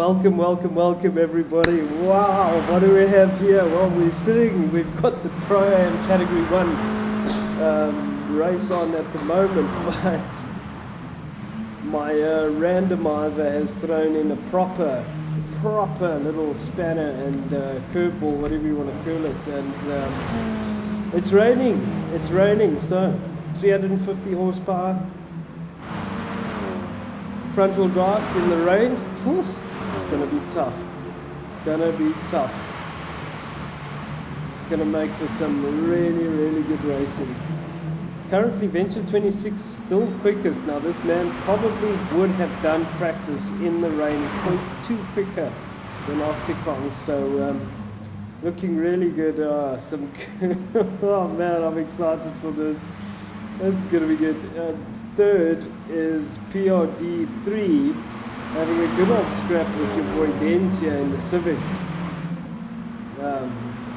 welcome everybody. Wow, what do we have here? Well, we've got the Pro-Am Category 1 race on at the moment, but my randomizer has thrown in a proper little spanner and curveball, whatever you want to call it, and it's raining, so 350 horsepower. Front wheel drives in the rain. Whew, it's going to be tough. It's going to make for some really good racing. Currently Venture 26 still quickest. Now this man probably would have done practice in the rain. He's 0.2 quicker than Octicon, so looking really good. Oh man, I'm excited for this. This is going to be good. Third is PRD3, having a good old scrap with your boy Benz here in the Civics.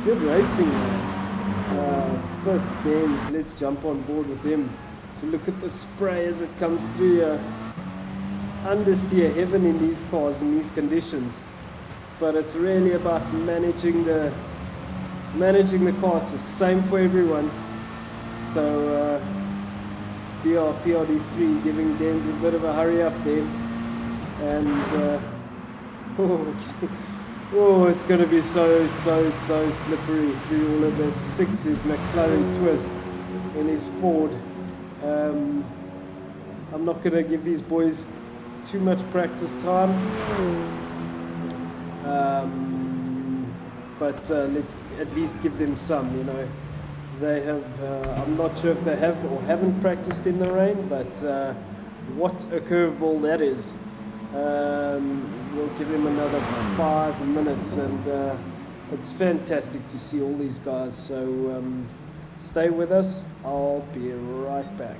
Good racing, man. Fifth Benz, let's jump on board with him. So look at the spray as it comes through here. Understeer heaven in these cars in these conditions. But it's really about managing the car. It's the same for everyone. So PRD3 giving Denz a bit of a hurry up there, and it's going to be so slippery through all of this. 6 is McLaren twist in his Ford. I'm not going to give these boys too much practice time, but let's at least give them some, you know. They have, I'm not sure if they have or haven't practiced in the rain, but what a curveball that is. We'll give him another 5 minutes, and it's fantastic to see all these guys. So stay with us, I'll be right back.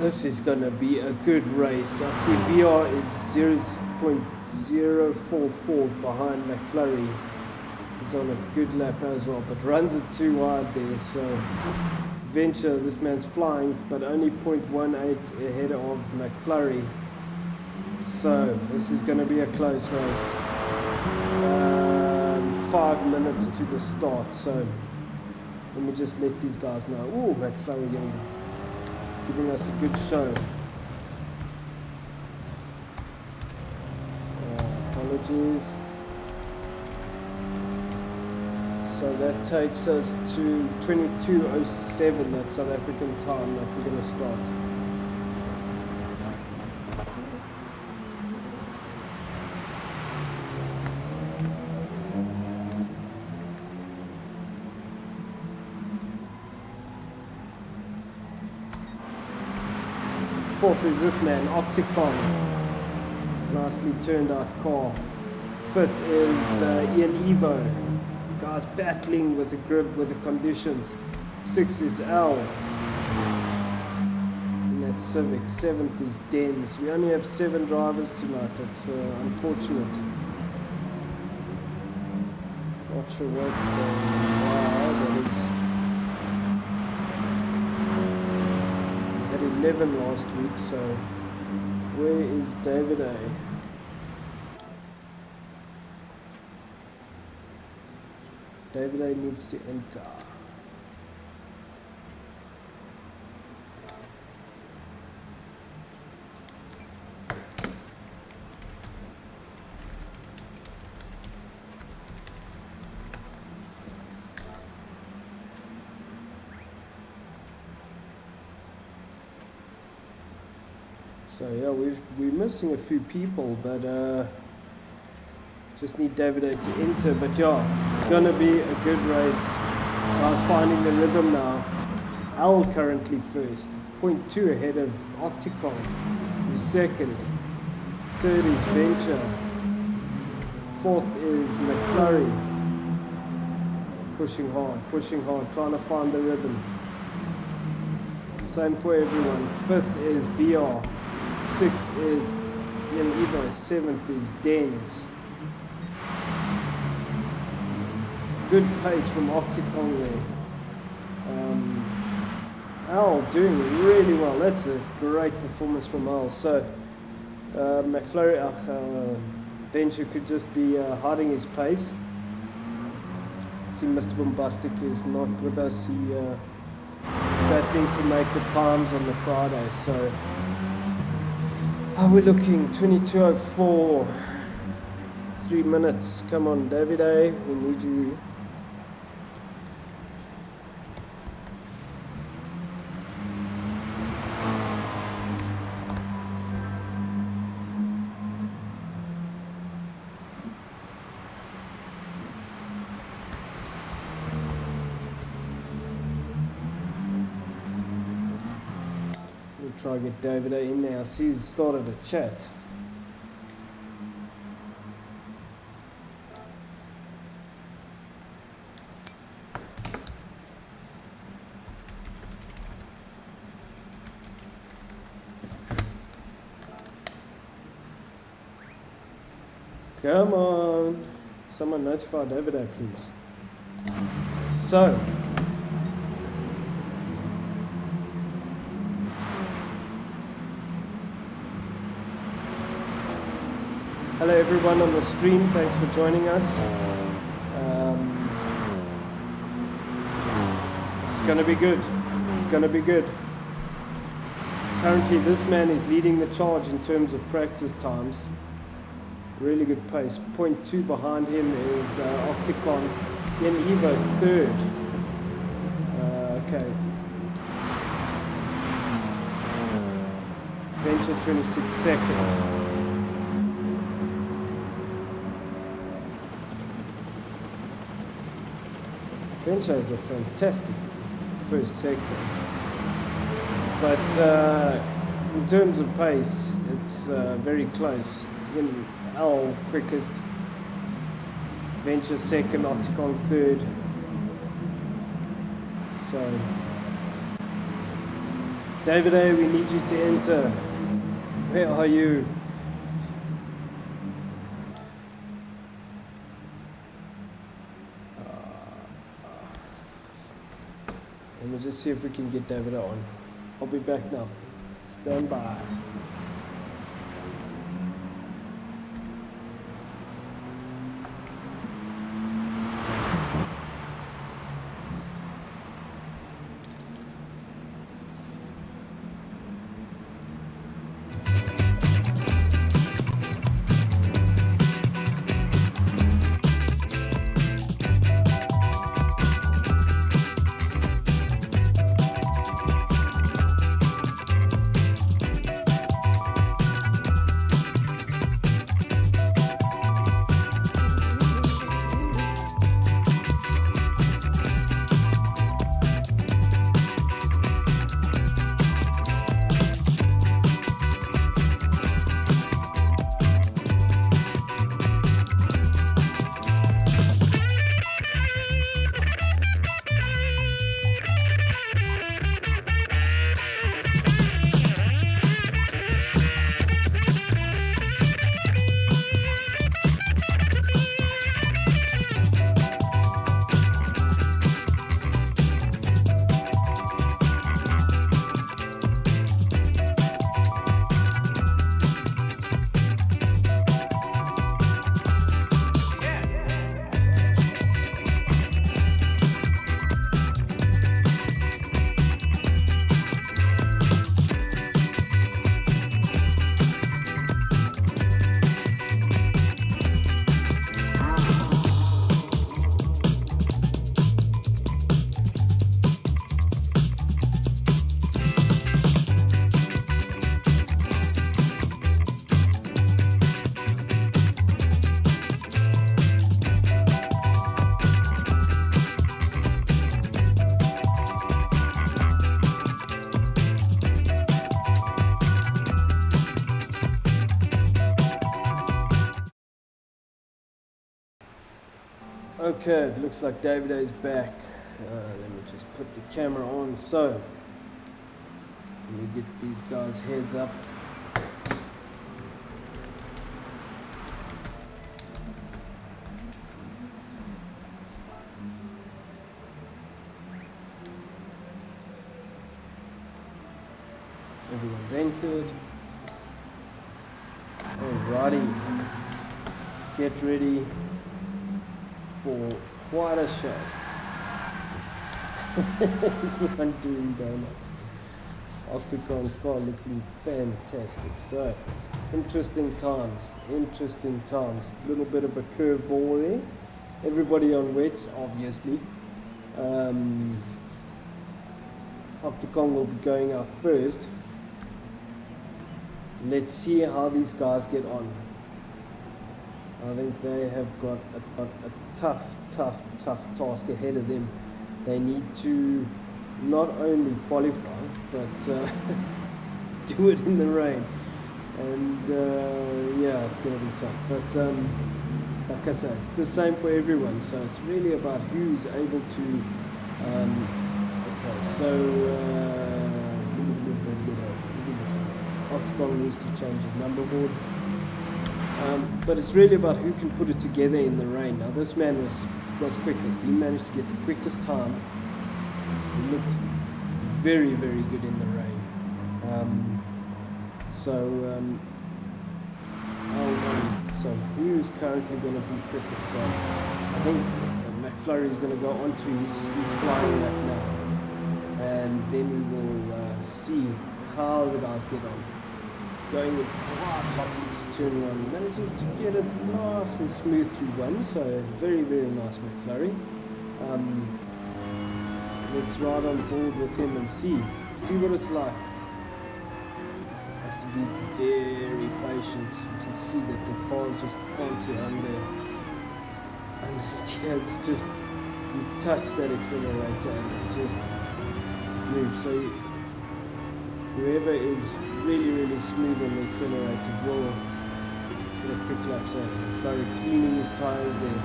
This is going to be a good race. I see VR is 0.044 behind McFlurry. He's on a good lap as well, but runs it too wide there. So Venture, this man's flying, but only 0.18 ahead of McFlurry. So this is going to be a close race. 5 minutes to the start. So let me just let these guys know. Oh, McFlurry giving us a good show. Apologies. So that takes us to 22:07, that's South African time that we're going to start. Fourth is this man, Opticon. Nicely turned out car. Fifth is Ian Evo. Guys battling with the grip, with the conditions. Sixth is L. And that's Civic. Seventh is Denz. We only have 7 drivers tonight. That's unfortunate. Not sure what's going on. Wow, that is. We had 11 last week, so where is David A? David A needs to enter. So yeah, we're missing a few people, but just need David A to enter. But yeah, gonna be a good race. I was finding the rhythm now. Al currently first, 0.2 ahead of Opticon, who's second. Third is Venture. Fourth is McFlurry. Pushing hard, trying to find the rhythm. Same for everyone. Fifth is BR. Sixth is Ian Evo. Seventh is Denz. Good pace from Opticon there. Al doing really well. That's a great performance from Al. So McFlurry, Venture could just be hiding his pace. See, Mr. Bombastic is not with us. He battling to make the times on the Friday. So we're looking 22:04. 3 minutes. Come on, David A. We need you. Try to get David A in there. I see he's started a chat. Come on. Someone notify David A, please. So. Hello everyone on the stream, thanks for joining us. It's going to be good. It's going to be good. Currently this man is leading the charge in terms of practice times. Really good pace. 0.2 behind him is Opticon. Ian Evo third. Okay. Venture 26 second. Venture is a fantastic first sector, but in terms of pace, it's very close. In L quickest, Venture second, Opticon third. So, David A, we need you to enter. Where are you? Let me just see if we can get David on. I'll be back now. Stand by. Okay, it looks like David is back. Let me just put the camera on. So, let me get these guys' heads up. Everyone's entered. Alrighty, get ready for quite a show. Everyone doing donuts. Octagon's car looking fantastic. So, interesting times. Little bit of a curveball there. Everybody on wets, obviously. Octagon will be going out first. Let's see how these guys get on. I think they have got a tough task ahead of them. They need to not only qualify, but do it in the rain. And yeah, it's going to be tough. But like I said, it's the same for everyone. So it's really about who's able to. Okay, so. Octagon needs to change his number board, but it's really about who can put it together in the rain. Now this man was quickest. He managed to get the quickest time. He looked very good in the rain. So who's currently going to be quickest? So I think McFlurry is going to go onto his flying lap now, and then we will see how the guys get on. Going with Toti to turn one, manages to get it nice and smooth through one, so very nice McFlurry. Let's ride on board with him and see what it's like. Have to be very patient. You can see that the car's just onto understeer. It's just, you touch that accelerator and it just moves. So whoever is really smooth on the accelerator will get a quick lap. So Flurry cleaning his tyres there,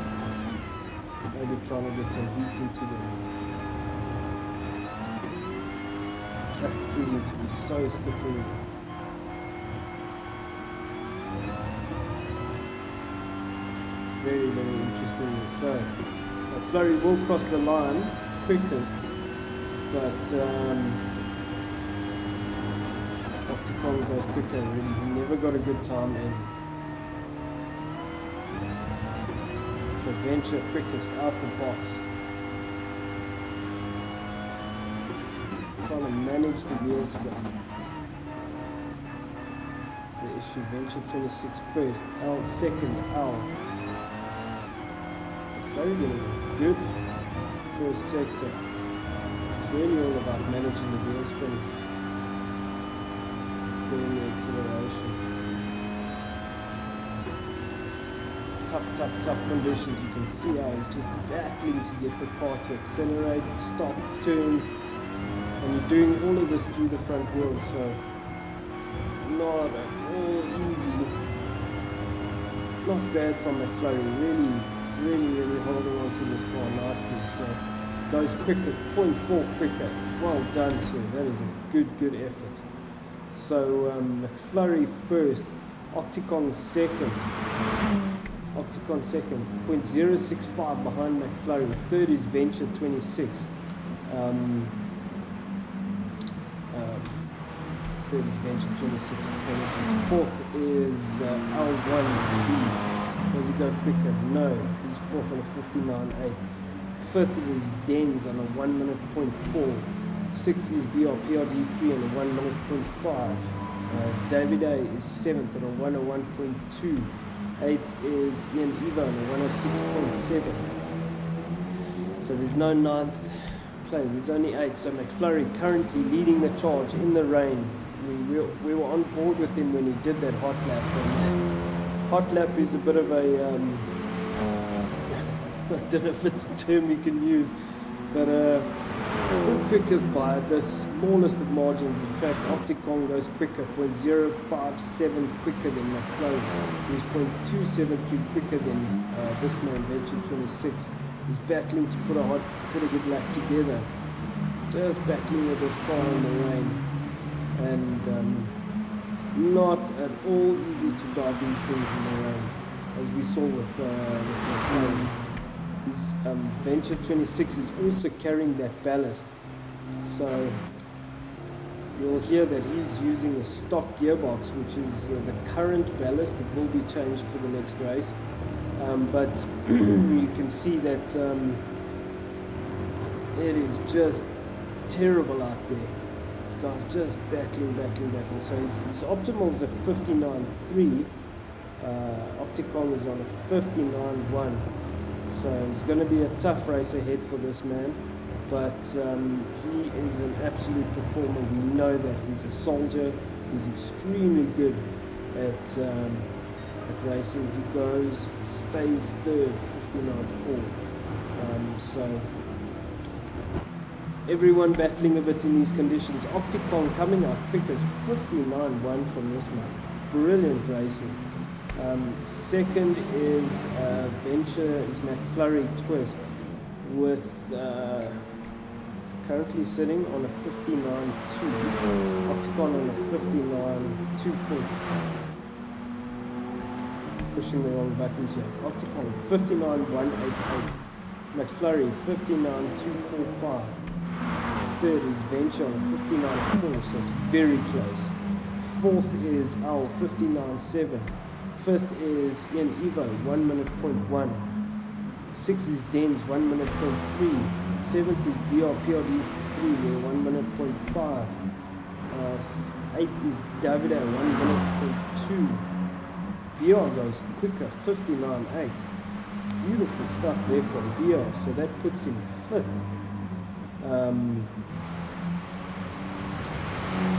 maybe trying to get some heat into them. Track proving to be so slippery. Very interesting. So Flurry will cross the line quickest, but Octagon goes quicker. Really, he never got a good time in. So Venture quickest out the box. Trying to manage the wheel spin. It's the issue. Venture 26 first, L second, L. Very good first sector. It's really all about managing the wheel spin. Doing the acceleration. Tough conditions. You can see how he's just battling to get the car to accelerate, stop, turn, and you're doing all of this through the front wheels, so not at all easy. Not bad from McFlurry, really holding on to this car nicely. So goes quickest, 0.4 quicker. Well done, sir. That is a good effort. So McFlurry first, Octagon second. 0.065 behind McFlurry. Third is Venture 26. Third is Venture 26. Fourth is L1B. Does he go quicker? No. He's fourth on a 59.8. Fifth is Denz on a 1 minute 0.4. Sixth is BRPRD3 on a 1 minute 0.5. David A is seventh on a 101.2. Eighth is Ian Eva on a 106.7. So there's no ninth play, there's only 8. So McFlurry currently leading the charge in the rain. We were on board with him when he did that hot lap. And hot lap is a bit of a, I don't know if it's a term you can use, but still quickest by the smallest of margins. In fact, Opticon goes quicker, 0.057 quicker than McLaren. He's 0.273 quicker than this man, Venture 26. He's battling to put a good lap together. Just battling with this car in the rain. And not at all easy to drive these things in the rain, as we saw with McLaren. His Venture 26 is also carrying that ballast, so you'll hear that he's using a stock gearbox, which is the current ballast. It will be changed for the next race, but you can see that it is just terrible out there. This guy's just battling. So his optimal is a 59.3. Opticon is on a 59.1. So it's going to be a tough race ahead for this man, but he is an absolute performer. We know that he's a soldier. He's extremely good at racing. He stays third, 59.4. So everyone battling a bit in these conditions. Opticon coming out quickest, 59.1 from this man. Brilliant racing. Second is Venture is McFlurry Twist with currently sitting on a 59.2. Opticon on a 59.24. Pushing the wrong buttons here. Opticon 59.188. McFlurry 59.245. Third is Venture on a 59.4, so it's very close. Fourth is L 59.7. Fifth is Ian Evo, 1 minute 0.1. Sixth is Dens, 1 minute 0.3. Seventh is BRPRD 3, 1 minute 0.5. Eighth is Davide, 1 minute 0.2. BR goes quicker, 59.8. Beautiful stuff there from BR, so that puts him fifth.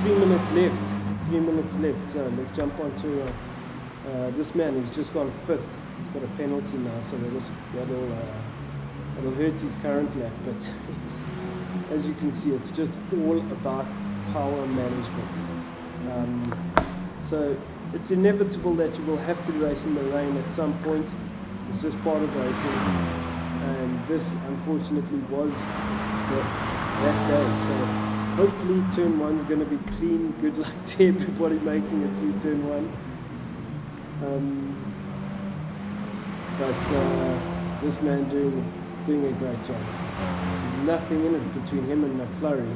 3 minutes left. 3 minutes left, so let's jump on to this man who's just gone fifth. He's got a penalty now, so that'll hurt his current lap, but as you can see, it's just all about power management. So it's inevitable that you will have to race in the rain at some point. It's just part of racing, and this unfortunately was that day. So hopefully turn one's going to be clean. Good luck to everybody making it through turn one. But this man doing a great job. There's nothing in it between him and McFlurry,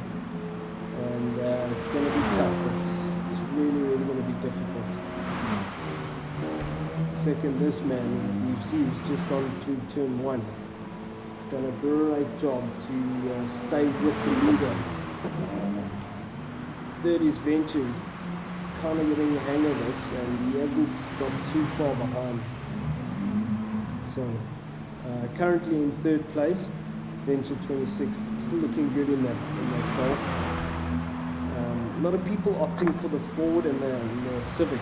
and it's going to be tough. It's really going to be difficult. Second, this man, you see, he's just gone through turn one. He's done a great job to stay with the leader. Third is Ventures, kind of getting the hang of this, and he hasn't dropped too far behind. So currently in third place, Venture 26, still looking good in that Golf. A lot of people opting for the Ford and the Civic,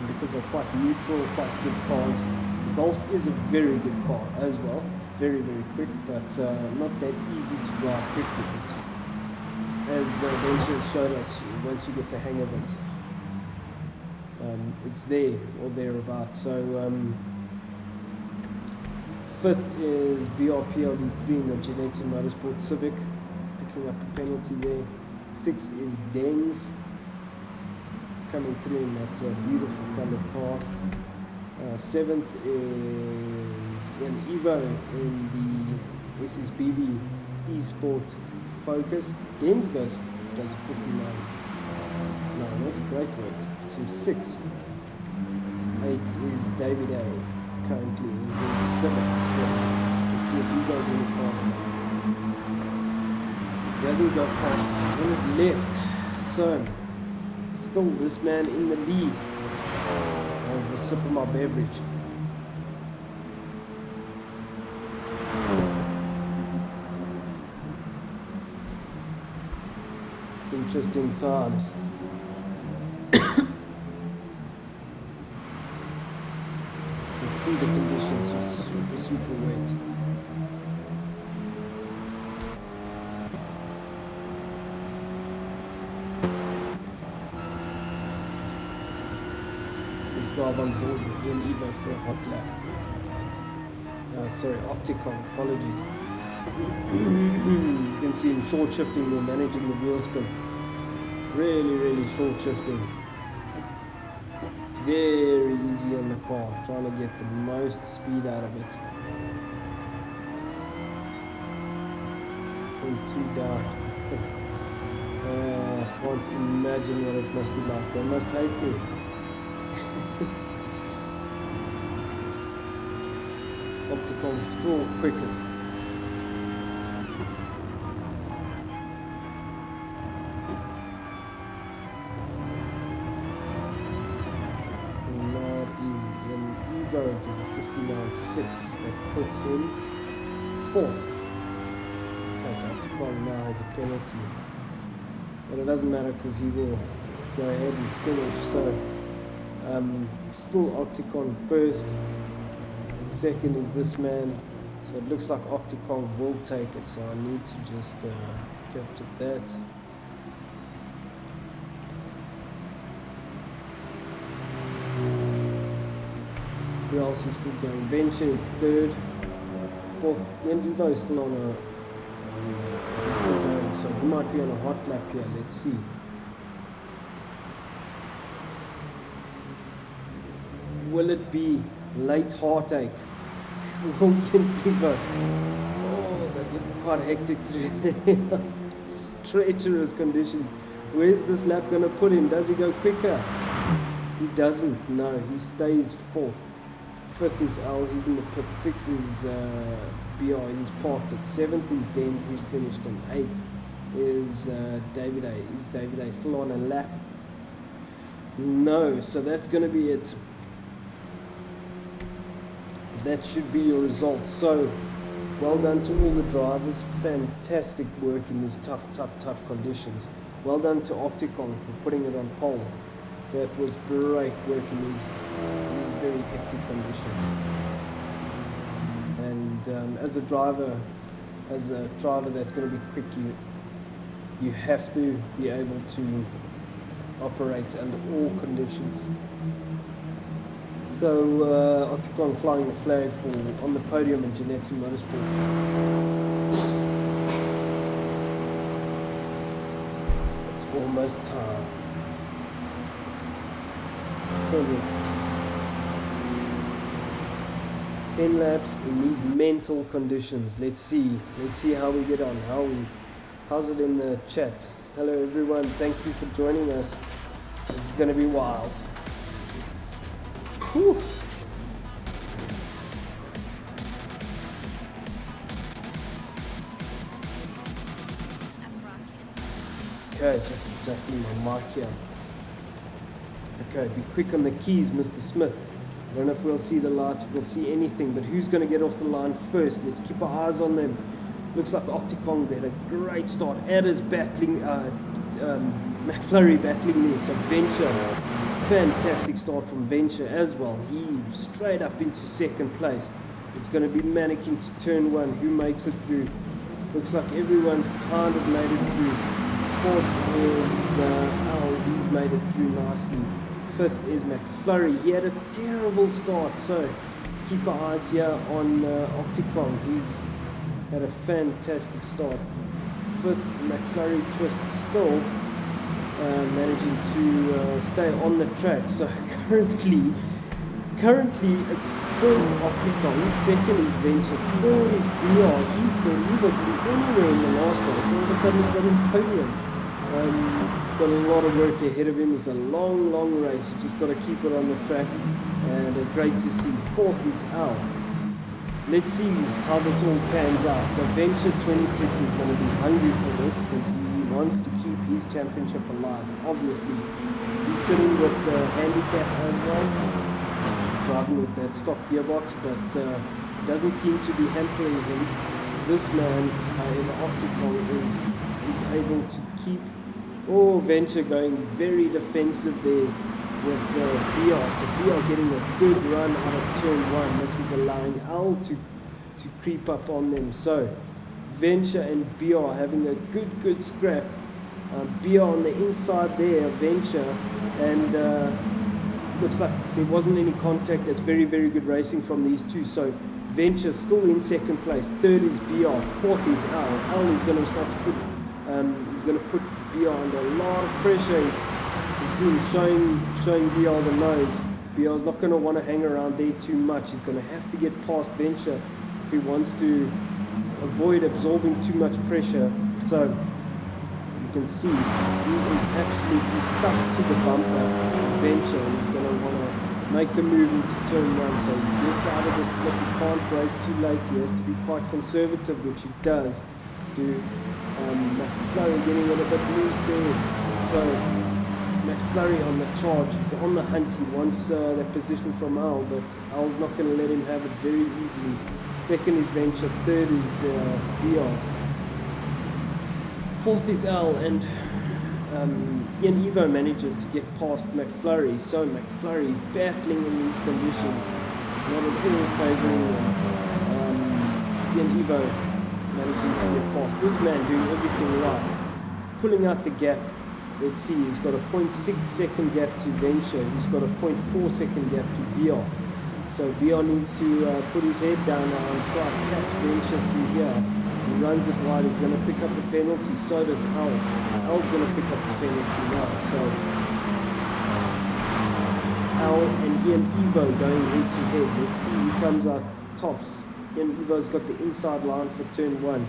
because they're quite neutral, quite good cars. The Golf is a very good car as well, very quick, but not that easy to drive quick with it. As Venture has showed us, once you get the hang of it, it's there or thereabout. So fifth is BRPLD3 in the Geneti Motorsport Civic, picking up a penalty there. Sixth is Dens, coming through in that beautiful colored car. Seventh is an Evo in the SSBB eSport Focus. Dens does a 59. No, that's a great work. It's him sixth. 8 is David A, currently in his Civic. So let's see if he goes any faster. He doesn't go faster. 1 minute left. So still this man in the lead. I'll sip of my beverage. Interesting times. You see the conditions just super wet. drive on board with Ian Evo for a hot lap. Sorry, Opticon, apologies. You can see him short shifting there, managing the wheel spin. Really short shifting. Very easy on the car, trying to get the most speed out of it. 0.2 down. Can't imagine what it must be like. They must hate me. Opticon still quickest. Not easy. And Evo does a 59.6 that puts him 4th. Okay, so Opticon now has a penalty. But it doesn't matter because he will go ahead and finish. So still Opticon first. Second is this man. So it looks like Opticon will take it. So I need to just capture that. Who else is still going? Venture is third. Fourth. Evo is still on a. He's still going, so he might be on a hot lap here. Let's see. Will it be late heartache? Will Evo? Oh, that looked quite hectic through there. Treacherous conditions. Where's this lap going to put him? Does he go quicker? He doesn't. No, he stays 4th. 5th is L, he's in the pit. 6th is BR, he's parked at. 7th is Dens, he's finished. And 8th is David A. Is David A still on a lap? No, so that's going to be it. That should be your results. So, well done to all the drivers. Fantastic work in these tough conditions. Well done to Opticon for putting it on pole. That was great work in these very hectic conditions. And as a driver that's going to be quick, you have to be able to operate under all conditions. So Opticon flying the flag for on the podium in Genetsu Motorsport. It's almost time. 10 laps. 10 laps in these mental conditions. Let's see how we get on. How's it in the chat? Hello everyone, thank you for joining us. This is going to be wild. Whew. Okay, just adjusting my mic here. Okay, be quick on the keys, Mr. Smith. I don't know if we'll see the lights, if we'll see anything, but who's going to get off the line first? Let's keep our eyes on them. Looks like Opticon had a great start. Adder's battling, McFlurry battling there, so Venture. Fantastic start from Venture as well. He straight up into 2nd place. It's going to be mannequin to turn 1. Who makes it through? Looks like everyone's kind of made it through. 4th is Al. He's made it through nicely. 5th is McFlurry. He had a terrible start, so let's keep our eyes here on Opticon. He's had a fantastic start. 5th, McFlurry Twist still managing to stay on the track. So currently it's first Opticon, 2nd is Venture, 3rd is BR. He thought he wasn't anywhere in the last race, all of a sudden he's on the podium. Got a lot of work ahead of him. It's a long race. You just got to keep it on the track, and great to see. 4th is Al. Let's see how this all pans out. So Venture 26 is going to be hungry for this because he wants to keep his championship alive. Obviously, he's sitting with the handicap as well, driving with that stock gearbox, but it doesn't seem to be hampering him. This man in the Opticon is able to keep Venture going very defensive there with BR. So BR getting a good run out of turn 1. This is allowing Al to creep up on them. So Venture and BR having a good scrap. BR on the inside there, Venture, and looks like there wasn't any contact. That's very, very good racing from these two. So Venture still in second place. Third is BR. Fourth is L. L is going to start to put, he's going to put BR under a lot of pressure. You can see him showing BR the nose. BR is not going to want to hang around there too much. He's going to have to get past Venture if he wants to avoid absorbing too much pressure. So you can see he is absolutely stuck to the bumper Venture, and he's going to want to make a move into turn one. So he gets out of the slip. He can't brake too late. He has to be quite conservative, which he does do. McFlurry getting a little bit loose there. So McFlurry on the charge. He's on the hunt. He wants that position from Al, but Al's not going to let him have it very easily. Second is Venture. Third is BR. Fourth is Al, and Ian Evo manages to get past McFlurry. So McFlurry battling in these conditions, not at all favouring Ian Evo managing to get past. This man doing everything right, pulling out the gap. Let's see, he's got a 0.6 second gap to Venture. He's got a 0.4 second gap to BR. So BR needs to put his head down now and try to catch Venture through here. He runs it wide. He's going to pick up a penalty. So does Al. Al's going to pick up the penalty now. So Al and Ian Evo going head to head. Let's see who comes out tops. Ian Evo's got the inside line for turn one.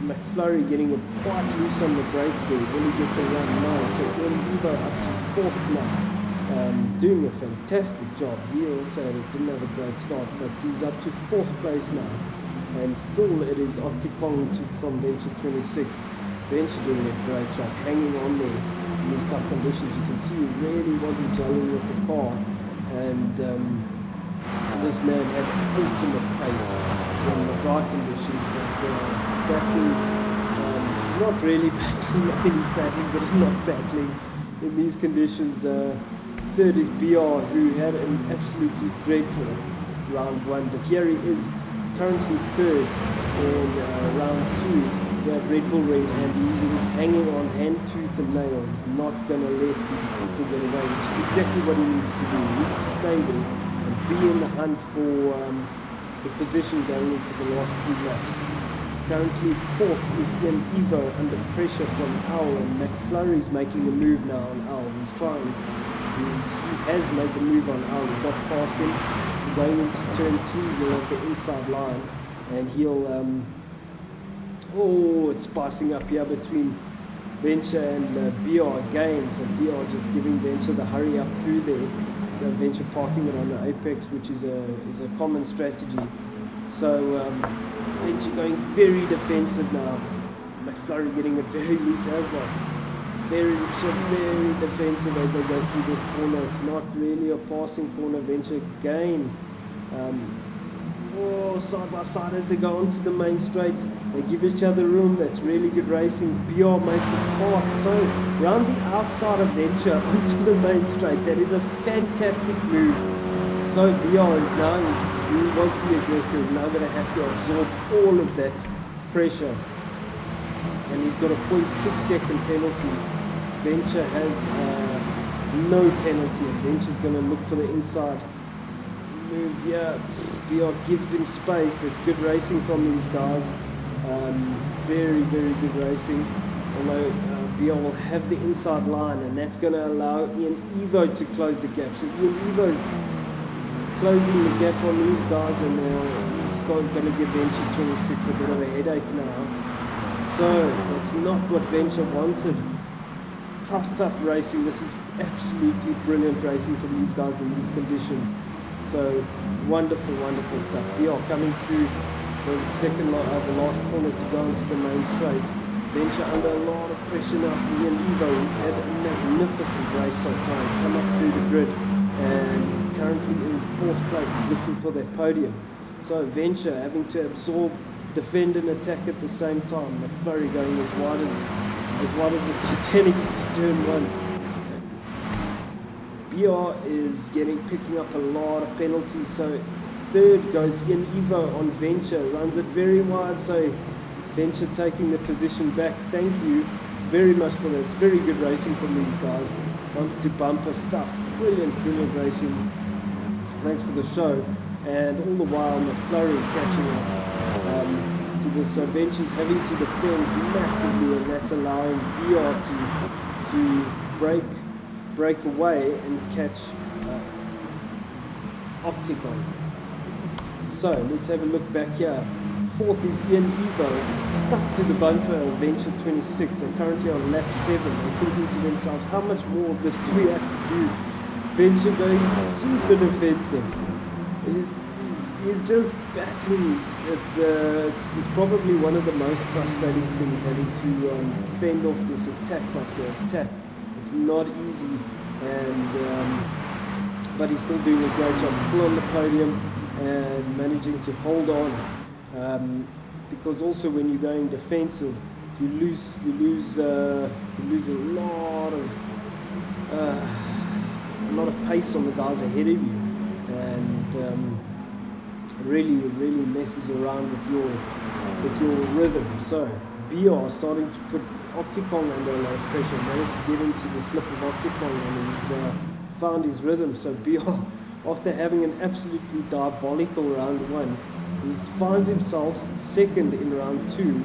McFlurry getting it quite loose on the brakes there. Really get the run now. So Ian Evo up to fourth now. Doing a fantastic job. He also didn't have a great start, but he's up to fourth place now. And still it is Octipong from Venture 26. Venture doing a great job, hanging on there in these tough conditions. You can see he really wasn't gelling with the car. And this man had ultimate pace in the dry conditions, but battling, not really battling, I mean he's battling, but he's not battling in these conditions. Third is BR, who had an absolutely dreadful round one, but here he is currently third in round two. We have Red Bull Ring, and he is hanging on hand, tooth and nail. He's not going to let these people get away, which is exactly what he needs to do. He needs to stay there and be in the hunt for the position going into the last few laps. Currently fourth is Ian Evo under pressure from Al, and McFlurry's making a move now on Al. He's trying. He has made the move on Al. He got past him. So going into turn two, he'll have the inside line, and he'll it's spicing up here between Venture and BR again. So BR just giving Venture the hurry up through there. Venture parking it on the apex, which is a common strategy. So Venture going very defensive now. McFlurry getting it very loose as well. Very defensive as they go through this corner. It's not really a passing corner. Venture again. Side by side as they go onto the main straight. They give each other room. That's really good racing. BR makes it pass. So round the outside of Venture onto the main straight. That is a fantastic move. So BR is now, who was the aggressor, is now going to have to absorb all of that pressure. And he's got a 0.6 second penalty. Venture has no penalty. Venture's going to look for the inside move here. BR gives him space. That's good racing from these guys. Very good racing. Although BR will have the inside line, and that's going to allow Ian Evo to close the gap. So Ian Evo's closing the gap on these guys, and he's going to give Venture 26 a bit of a headache now. So that's not what Venture wanted. Tough racing. This is absolutely brilliant racing from these guys in these conditions. So wonderful stuff. BR coming through the the last corner to go into the main straight. Venture under a lot of pressure now from Ian Evo. He's had a magnificent race so far. He's come up through the grid, and he's currently in fourth place. He's looking for that podium. So Venture having to absorb, defend and attack at the same time. McFlurry going as wide as the Titanic into turn one. BR is picking up a lot of penalties. So third goes Ian Evo on Venture, runs it very wide. So Venture taking the position back. Thank you very much for that. It's very good racing from these guys. Bumper to bumper stuff. brilliant racing. Thanks for the show. And all the while, McFlurry is catching up to this. So Venture's having to defend massively, and that's allowing BR to break away and catch Opticon. So let's have a look back here. Fourth is Ian Evo, stuck to the bumper of Venture 26. They're currently on lap 7. They're thinking to themselves, how much more of this do we have to do? Venture going super defensive. He's just battling. It's probably one of the most frustrating things, having to fend off this attack after attack. It's not easy, and but he's still doing a great job. He's still on the podium and managing to hold on. Because also when you're going defensive, you lose a lot of pace on the guys ahead of you, and really messes around with your rhythm. So BR starting to put Opticon under a lot of pressure, managed to get into the slip of Opticon, and he's found his rhythm. So BR, after having an absolutely diabolical round 1, he finds himself second in round 2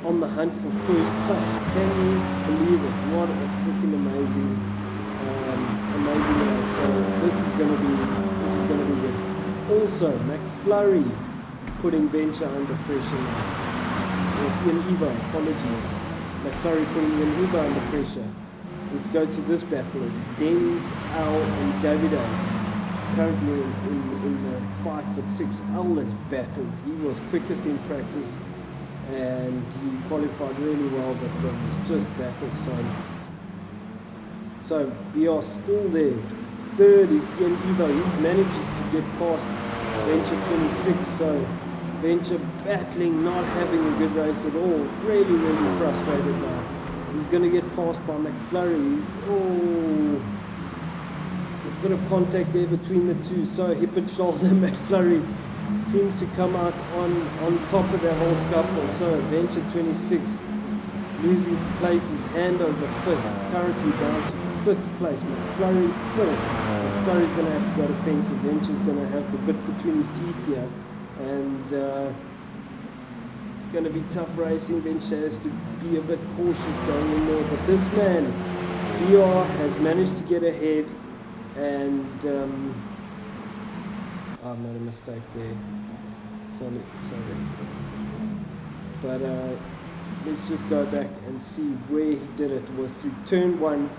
on the hunt for first place. Can you believe it? What a freaking amazing race. So this is going to be good. Also, McFlurry putting Venture under pressure now. It's Ian Evo, apologies. McFlurry putting Ian Evo under pressure. Let's go to this battle. It's Dennis, Al, and Davide. Currently in the fight for 6. Al has battled. He was quickest in practice, and he qualified really well, but it's just battled. So BR still there. Third is Ian Evo. He's managed to get past Venture 26. So Venture battling, not having a good race at all. Really frustrated now. He's going to get passed by McFlurry. Oh, a bit of contact there between the two. So hip and shoulder. McFlurry seems to come out on top of that whole scuffle. So Venture 26 losing places hand over fist. Currently down to 5th place. McFlurry 4th. McFlurry's going to have to go defensive. Venture's going to have the bit between his teeth here, and going to be tough racing. Venture has to be a bit cautious going in there, but this man BR has managed to get ahead, and I made a mistake there, sorry, but let's just go back and see where he did it. It was through turn 1.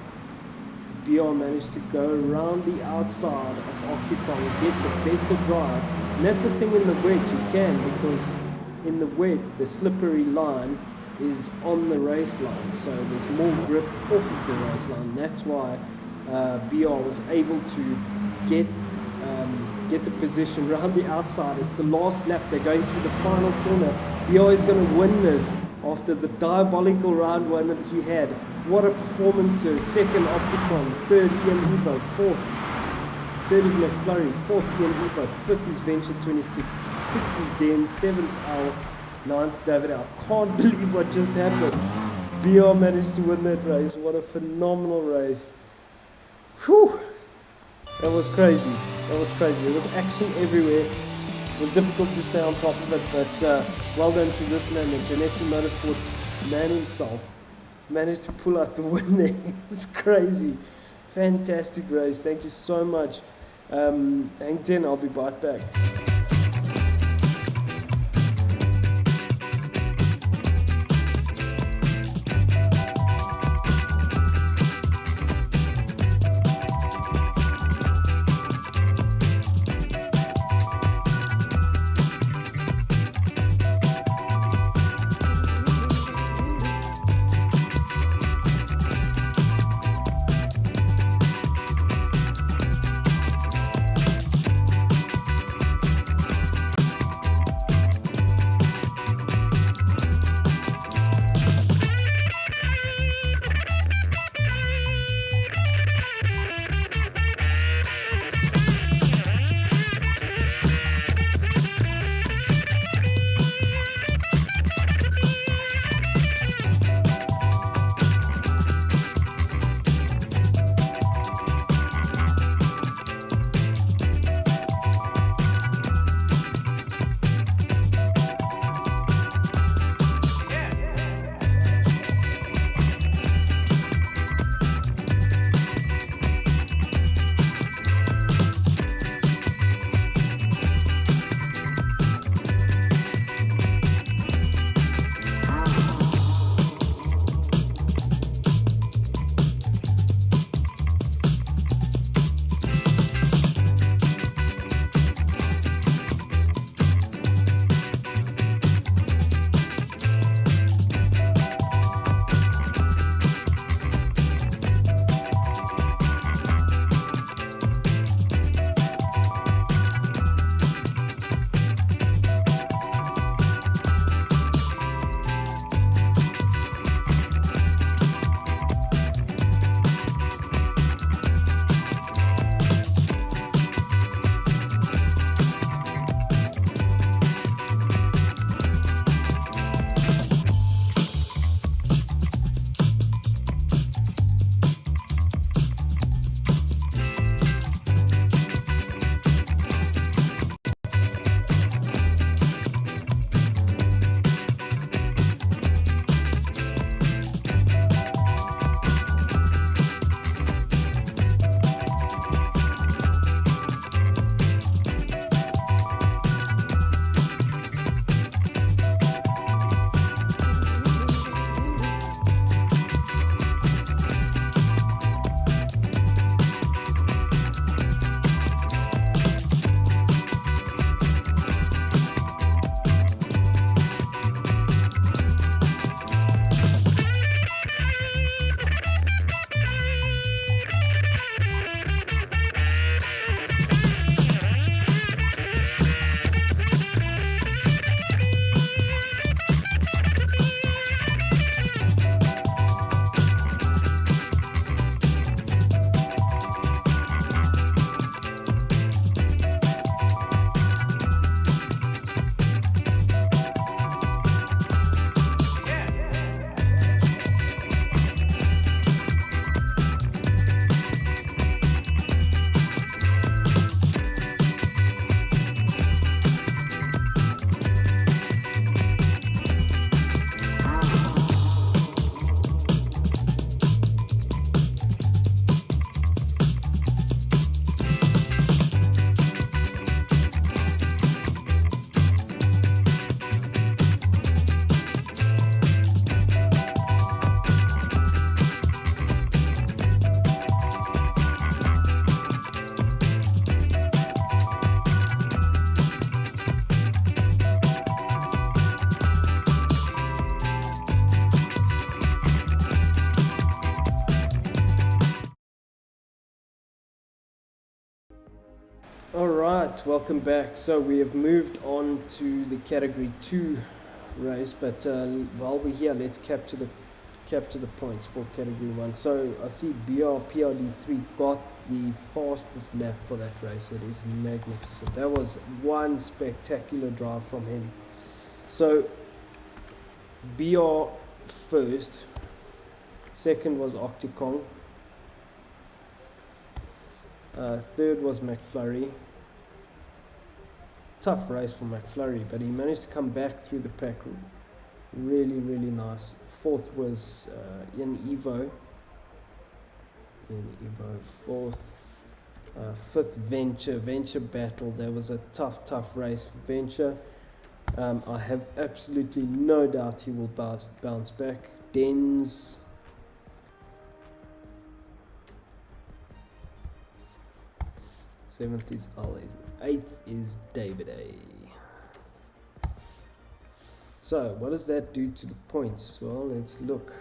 BR managed to go around the outside of Opticon and get the better drive. And that's the thing in the wet, you can, because in the wet the slippery line is on the race line, so there's more grip off of the race line. That's why BR was able to get the position around the outside. It's the last lap, they're going through the final corner. BR is going to win this after the diabolical round 1 that he had. What a performance, sir. Second Opticon, third Ian Evo, fourth. Third is McFlurry, fourth Ian Evo, fifth is Venture 26, sixth is Den, seventh Al, ninth David Al. Can't believe what just happened. BR managed to win that race. What a phenomenal race. Whew. That was crazy. There was action everywhere. It was difficult to stay on top of it, but well done to this man, the Genetti Motorsport man himself. Managed to pull out the win there. It's crazy. Fantastic race. Thank you so much. Hang 10, I'll be right back. Alright, welcome back. So we have moved on to the category 2 race, but while we're here, let's capture the points for category 1. So I see PRD3 got the fastest lap for that race. It is magnificent. That was one spectacular drive from him. So BR first, second was Octicon, third was McFlurry. Tough race for McFlurry, but he managed to come back through the pack. Really nice. Fourth was Ian Evo, fourth. Fifth Venture Battle. That was a tough race for Venture. I have absolutely no doubt he will bounce back. Dens, seventh is Ali, eighth is David A. So what does that do to the points? Well, let's look.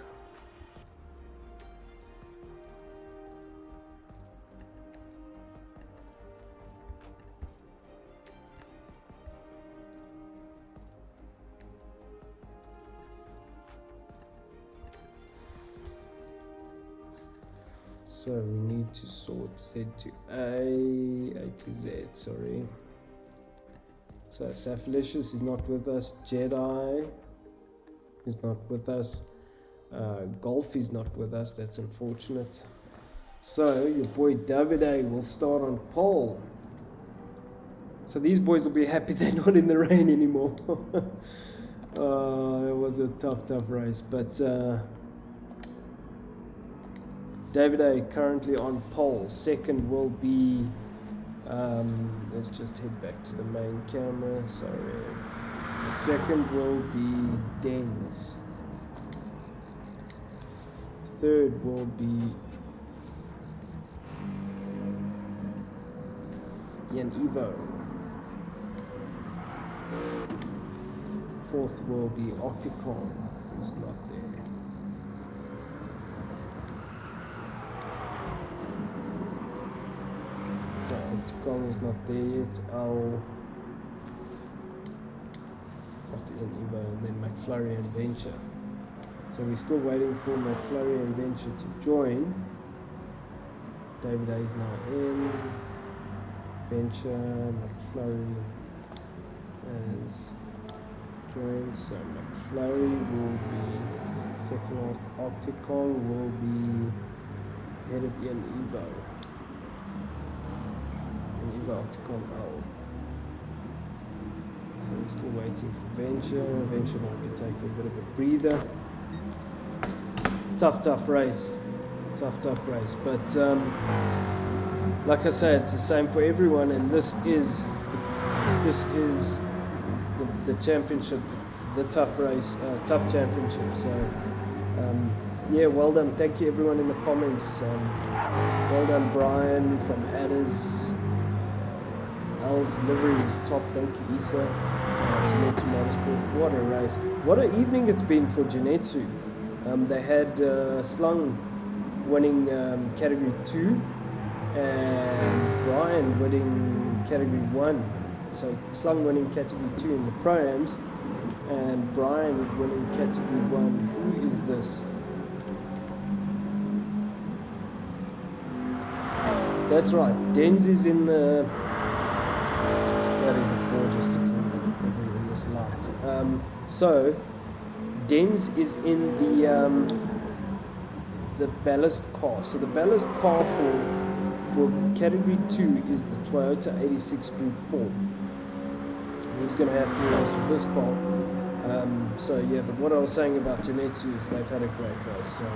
So we need to sort Z to A to Z, sorry. So Safilicious is not with us, Jedi is not with us, Golf is not with us, that's unfortunate. So your boy Davide will start on pole. So these boys will be happy they're not in the rain anymore. It was a tough race, but Davide currently on pole. Second will be, let's just head back to the main camera, sorry. The second will be Dens. Third will be Ian Evo. Fourth will be Octicon, who's not there. So Octicon is not there yet. After Ian Evo and then McFlurry and Venture. So we're still waiting for McFlurry and Venture to join. David A is now in. Venture, McFlurry has joined. So McFlurry will be second last. Octicon will be head of Ian Evo. Octicon L. So we're still waiting for Venture. Venture might be taking a bit of a breather. Tough race. But like I said, it's the same for everyone, and this is the championship, the tough race, tough championship. So yeah, well done. Thank you everyone in the comments. Well done, Brian from Adders. Al's livery is top. Thank you, Issa. Janetsu Motorsport. What a race. What an evening it's been for Janetsu. They had Slung winning category 2 and Brian winning category 1. So Slung winning category 2 in the Pro-Ams and Brian winning category 1. Who is this? That's right. Dens is in the... That is a gorgeous looking livery in this light. So Dens is in the ballast car. So the ballast car for category 2 is the Toyota 86 Group 4. He's going to have to race with this car. So yeah, but what I was saying about Janetsu is they've had a great race. So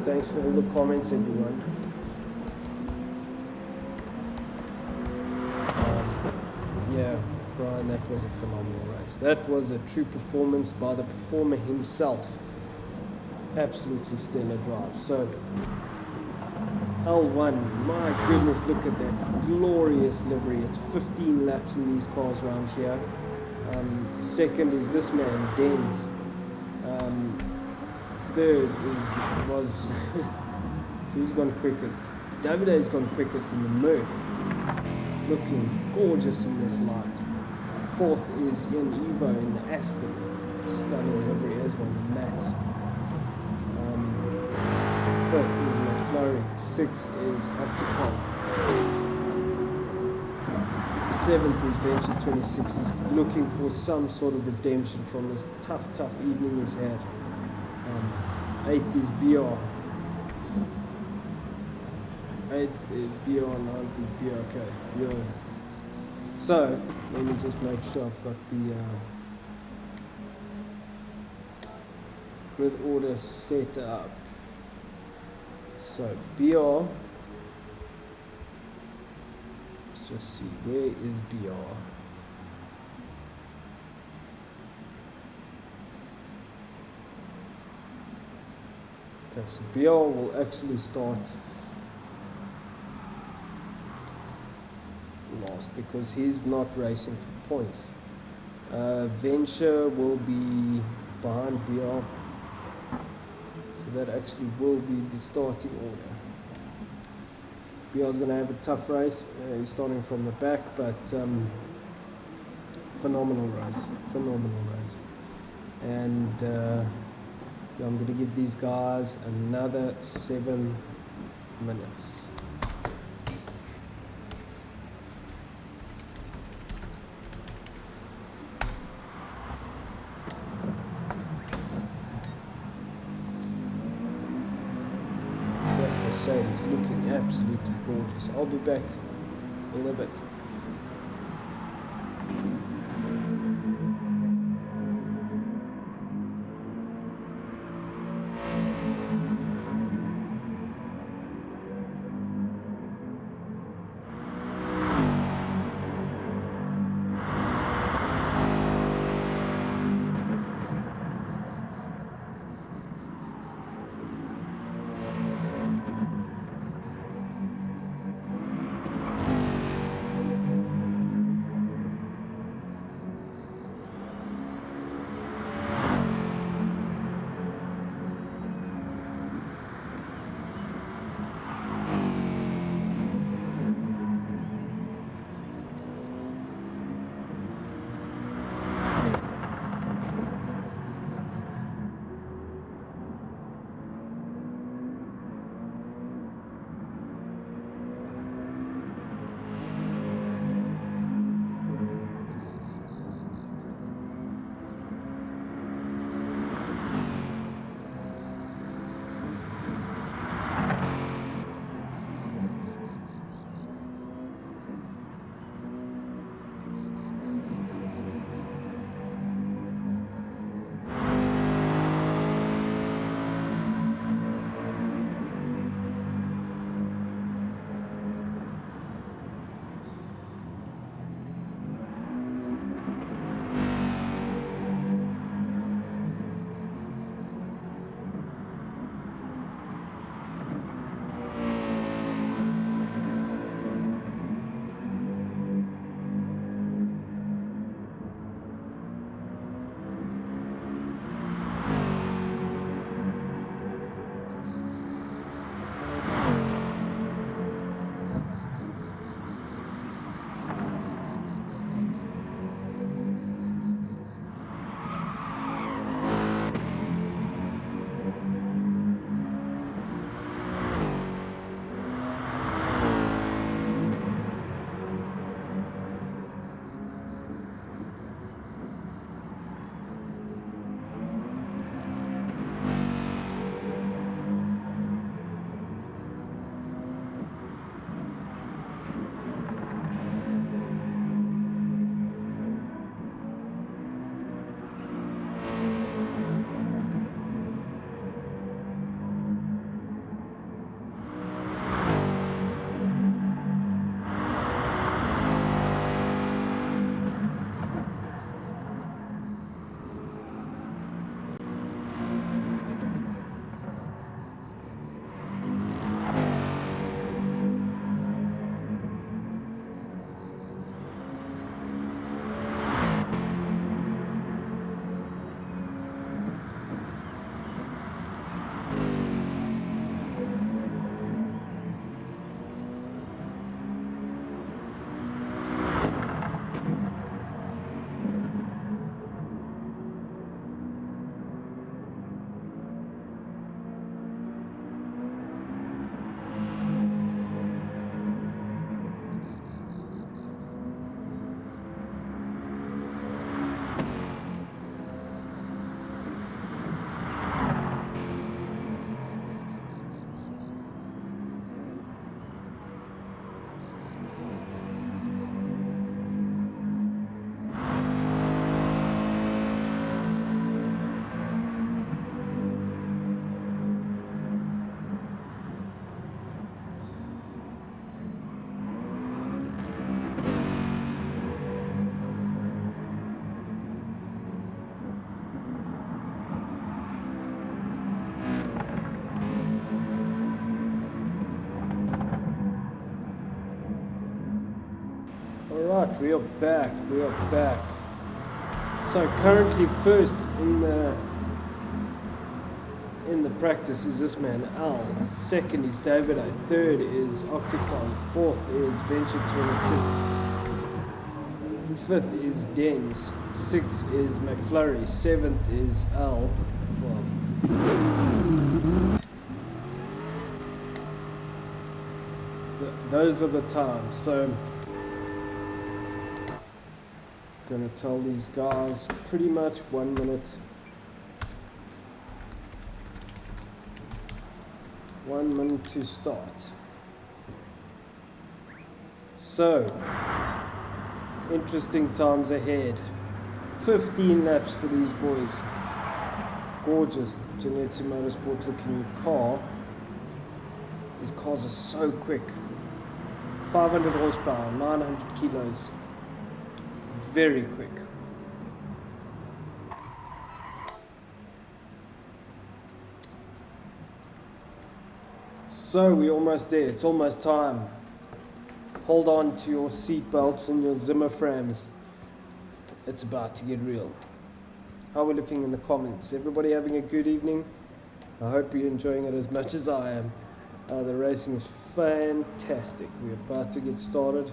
thanks for all the comments, everyone. Yeah, Brian, that was a phenomenal race. That was a true performance by the performer himself. Absolutely stellar drive. So, L1, my goodness, look at that glorious livery. It's 15 laps in these cars around here. Second is this man, Dens. Third was who's gone quickest? Davide's gone quickest in the Merc. looking gorgeous in this light. Fourth is in Evo in the Aston, stunning livery as well, matte. Fifth is McFlurry. Sixth is Opticon. Seventh is Venture 26. He's looking for some sort of redemption from this tough evening he's had. Eighth is BR. Eighth is BR, ninth is BRK. Yeah. So, let me just make sure I've got the grid order set up. So, BR. Let's just see, where is BR? Okay, so BR will actually start last because he's not racing for points. Venture will be behind BR, so that actually will be the starting order. BR is going to have a tough race. He's starting from the back, but phenomenal race, and I'm going to give these guys another 7 minutes. Mercedes looking absolutely gorgeous. I'll be back in a bit. we are back, we are back. So currently first in the practice is this man, Al. Second is David A. Third is Octicon. Fourth is Venture 26. Fifth is Dens. Sixth is McFlurry. Seventh is Al. Well, those are the times. So gonna tell these guys pretty much 1 minute. 1 minute to start. So, interesting times ahead. 15 laps for these boys. Gorgeous Genetsu Motorsport looking car. These cars are so quick. 500 horsepower, 900 kilos. Very quick. So we're almost there. It's almost time. Hold on to your seat belts and your Zimmer frames. It's about to get real. How are we looking in the comments? Everybody having a good evening? I hope you're enjoying it as much as I am. The racing is fantastic. We're about to get started.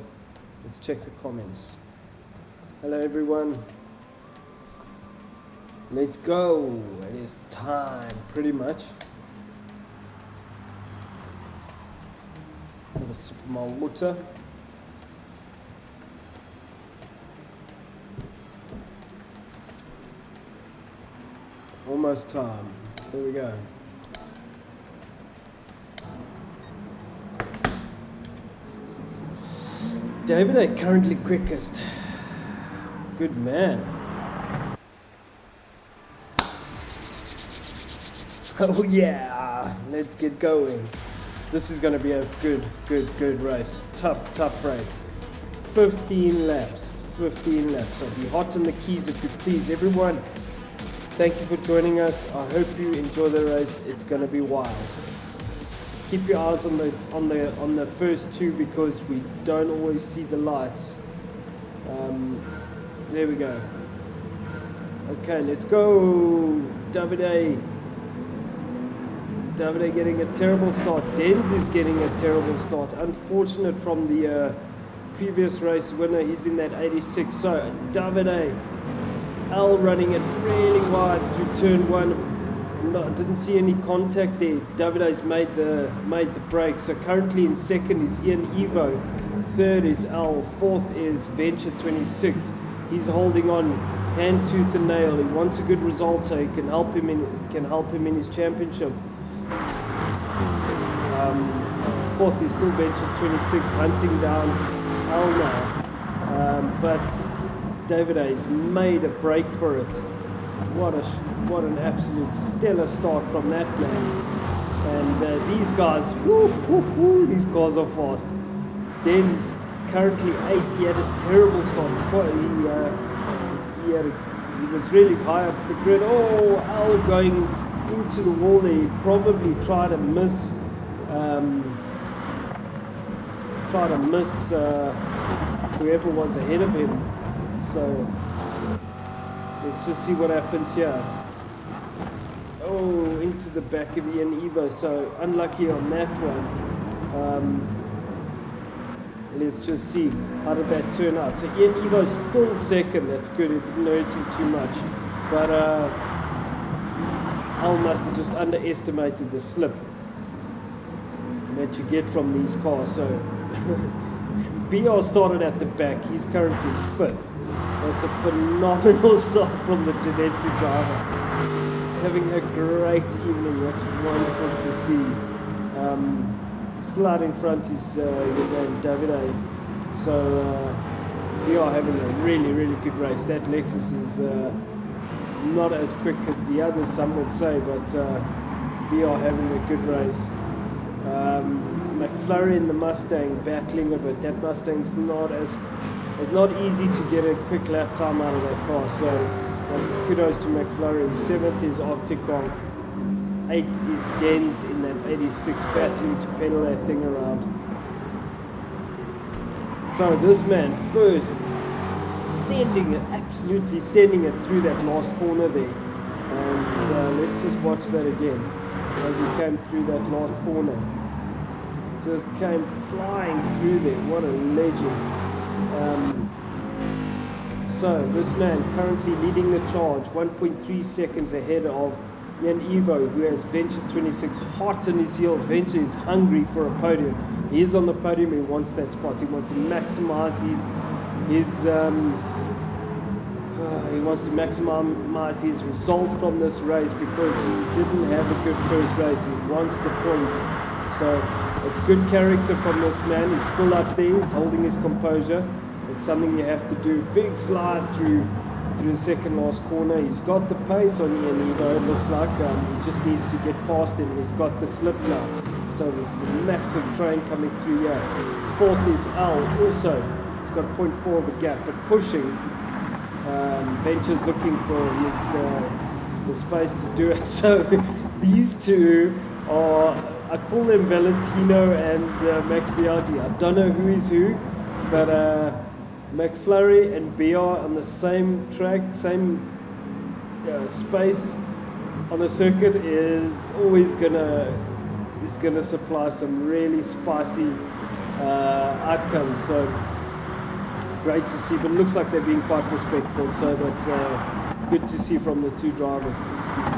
Let's check the comments. Hello everyone. Let's go. It is time, pretty much. Have a sip of my water. Almost time. Here we go. David A. currently quickest. Good man. Oh yeah, let's get going. This is going to be a good race. Tough race. 15 laps. 15 laps. So be hot on the keys if you please. Everyone, thank you for joining us. I hope you enjoy the race. It's going to be wild. Keep your eyes on the first two because we don't always see the lights. There we go. Okay, let's go. David A getting a terrible start. Dens is getting a terrible start. Unfortunate from the previous race winner. He's in that 86. So David A. Al running it really wide through turn one. No, didn't see any contact there. David A's made the break. So currently in second is Ian Evo. Third is Al. Fourth is Venture 26. He's holding on hand, tooth and nail. He wants a good result so he can help him in his championship. Fourth is still Venture 26 hunting down Al now. But David A's made a break for it. What an absolute stellar start from that man. And these guys, these cars are fast. Den's currently 8. He had a terrible start. He was really high up the grid. Oh, Al going into the wall there. He probably tried to miss whoever was ahead of him. So let's just see what happens here. Oh, into the back of Ian Evo. So unlucky on that one. Let's just see how did that turn out. So Ian Evo's still second. That's good. It didn't hurt him too much. But Al must have just underestimated the slip that you get from these cars. So BR started at the back. He's currently 5th. That's a phenomenal start from the Genetsu driver. He's having a great evening. That's wonderful to see. Slide in front is your man David A. So we are having a really good race. That Lexus is not as quick as the others, some would say, but we are having a good race. McFlurry and the Mustang battling a bit. That Mustang's it's not easy to get a quick lap time out of that car. So kudos to McFlurry. 7th is Opticon. 8th is Dens in that 86, battling to pedal that thing around. So this man first sending it, absolutely sending it through that last corner there. And let's just watch that again as he came through that last corner. Just came flying through there. What a legend. So this man currently leading the charge, 1.3 seconds ahead of Ian Evo, who has Venture 26 hot on his heels. Venture is hungry for a podium. He is on the podium. He wants that spot. He wants to maximize his result from this race, because he didn't have a good first race. He wants the points. So it's good character from this man. He's still up there. He's holding his composure. It's something you have to do. Big slide through the second last corner. He's got the pace on Ian Evo, it looks like. He just needs to get past him. He's got the slip now. So this is a massive train coming through here. Fourth is Al, also. He's got 0.4 of a gap, but pushing. Venture's looking for the space to do it. So these two are, I call them Valentino and Max Biaggi. I don't know who is who, but McFlurry and BR on the same track, same space on the circuit is always gonna supply some really spicy outcomes. So great to see, but it looks like they're being quite respectful. So that's good to see from the two drivers.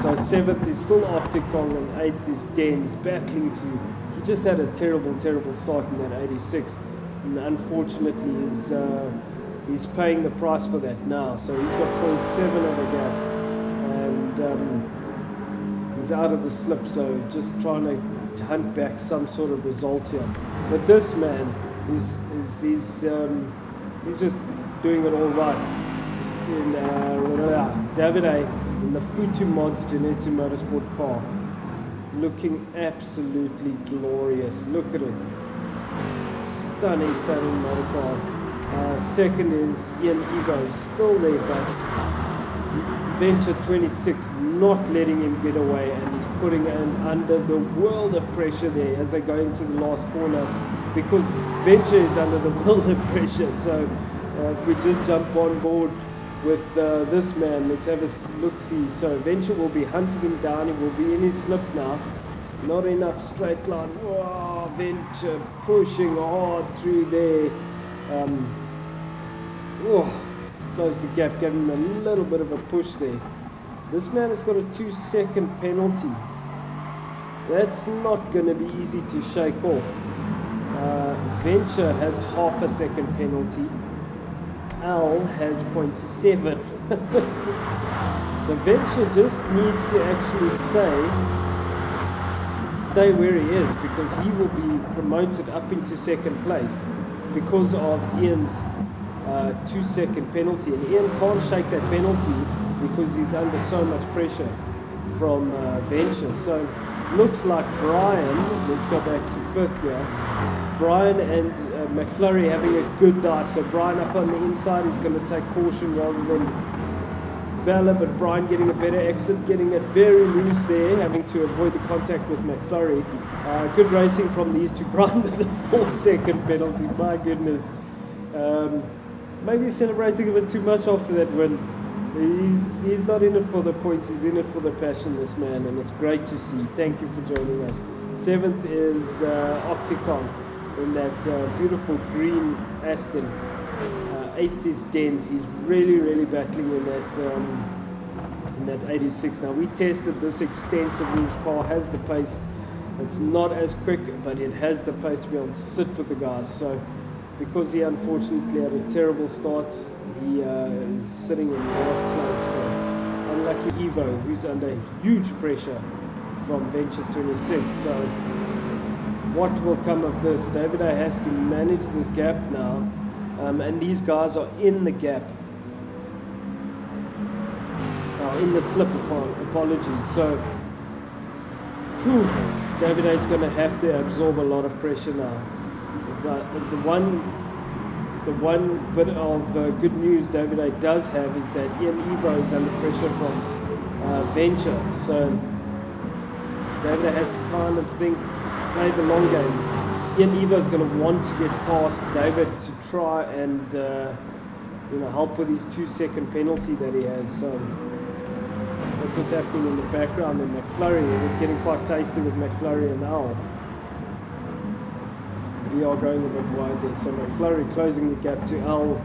So 7th is still Arctic Kong and 8th is Dens battling to. He just had a terrible start in that 86. And unfortunately, he's paying the price for that now. So he's got 0.7 of a gap, and he's out of the slip. So just trying to hunt back some sort of result here. But this man he's just doing it all right. In Davide in the Futu Mods Genetsu Motorsport car, looking absolutely glorious. Look at it. Stunning motor car. Second is Ian Evo, still there, but Venture 26 not letting him get away, and he's putting him under the world of pressure there as they go into the last corner, because Venture is under the world of pressure. So if we just jump on board with this man, let's have a look-see. So Venture will be hunting him down. He will be in his slip now. Not enough straight line. Wow, Venture pushing hard through there. Closed the gap, gave him a little bit of a push there. This man has got a 2-second penalty. That's not going to be easy to shake off. Venture has half a second penalty. Al has 0.7. So Venture just needs to actually stay where he is, because he will be promoted up into second place because of Ian's 2-second penalty. And Ian can't shake that penalty because he's under so much pressure from Venture. So looks like Brian, let's go back to 5th here, Brian and McFlurry having a good dice. So Brian up on the inside, he's going to take caution rather than Valor, but Brian getting a better exit, getting it very loose there, having to avoid the contact with McFlurry. Good racing from these two. Brian with the 4-second penalty, my goodness. Maybe celebrating a bit too much after that win. He's not in it for the points, he's in it for the passion, this man, and it's great to see. Thank you for joining us. 7th is Opticon in that beautiful green Aston. 8th is Dens. He's really battling in that 86. Now we tested this extensively. This car has the pace. It's not as quick, but it has the pace to be able to sit with the guys. So because he unfortunately had a terrible start, he is sitting in last place. So unlucky Evo, who's under huge pressure from Venture 26. So what will come of this? David has to manage this gap now. And these guys are in the gap, in the slip, apologies. So David is going to have to absorb a lot of pressure now. The one bit of good news David does have is that Ian Evo is under pressure from Venture. So David has to kind of play the long game. Ian Evo is going to want to get past David to try and help with his 2-second penalty that he has. So what was happening in the background in McFlurry, it was getting quite tasty with McFlurry and Al. We are going a bit wide there, so McFlurry closing the gap to Al.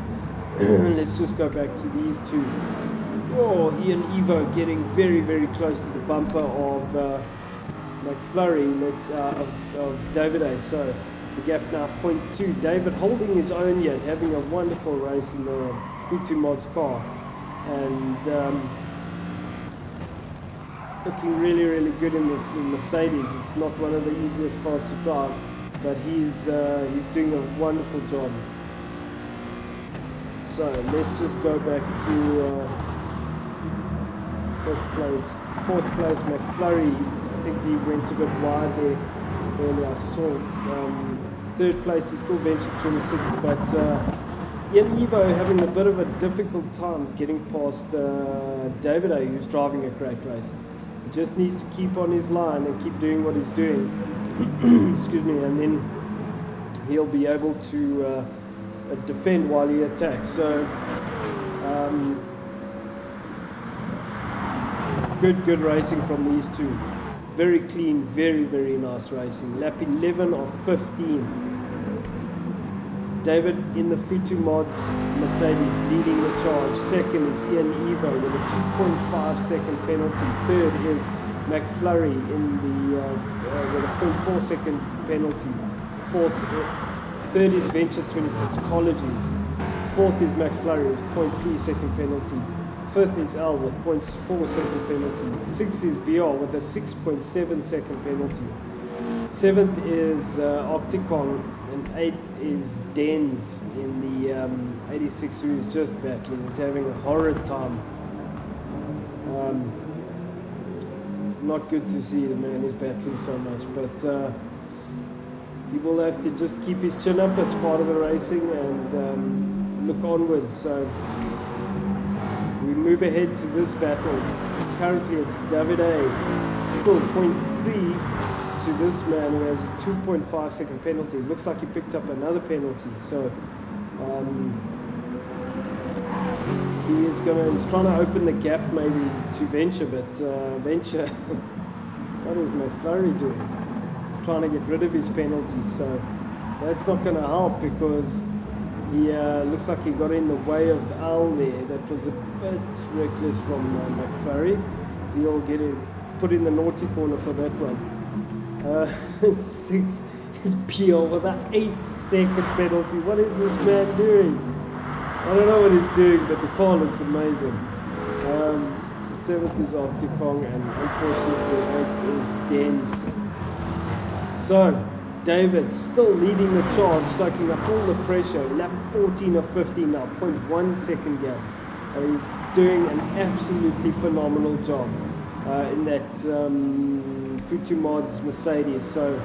Let's just go back to these two. Oh, he and Evo getting very, very close to the bumper of McFlurry, of David A. So the gap now 0.2. David holding his own yet, having a wonderful race in the Futu Mods car, and looking really, really good in this Mercedes. It's not one of the easiest cars to drive, but he's doing a wonderful job. So let's just go back to fourth place McFlurry. I think he went a bit wide there earlier. I saw third place is still Venture 26, but Ian Evo having a bit of a difficult time getting past David A, who's driving a great race. He just needs to keep on his line and keep doing what he's doing. Excuse me, and then he'll be able to defend while he attacks. So good racing from these two. Very clean, very, very nice racing. Lap 11 of 15. David in the Futu Mods Mercedes leading the charge. Second is Ian Evo with a 2.5 second penalty. Third is McFlurry in the with a 0.4 second penalty. Third is Venture 26. Apologies. Fourth is McFlurry with 0.3 second penalty. Fifth is Al with 0.4 second penalty. Sixth is BR with a 6.7 second penalty. Seventh is Octicon, and eighth is Dens in the 86, who is just battling. He's having a horrid time. Not good to see the man is battling so much, but he will have to just keep his chin up. It's part of the racing, and look onwards. So we move ahead to this battle. Currently it's David A, still 0.3 to this man who has a 2.5 second penalty. It looks like he picked up another penalty. So he's trying to open the gap maybe to Venture, but Venture, what is McFlurry doing? He's trying to get rid of his penalty, so that's not going to help, because he looks like he got in the way of Al there. That was a bit reckless from McFlurry. He'll get it put in the naughty corner for that one. Six is Peel with an 8-second penalty. What is this man doing? I don't know what he's doing, but the car looks amazing. Seventh is Opticon, and unfortunately eighth is Dens. So David still leading the charge, soaking up all the pressure. Lap 14 of 15 now, 0.1 second gap. He's doing an absolutely phenomenal job in that Futu Mods Mercedes. So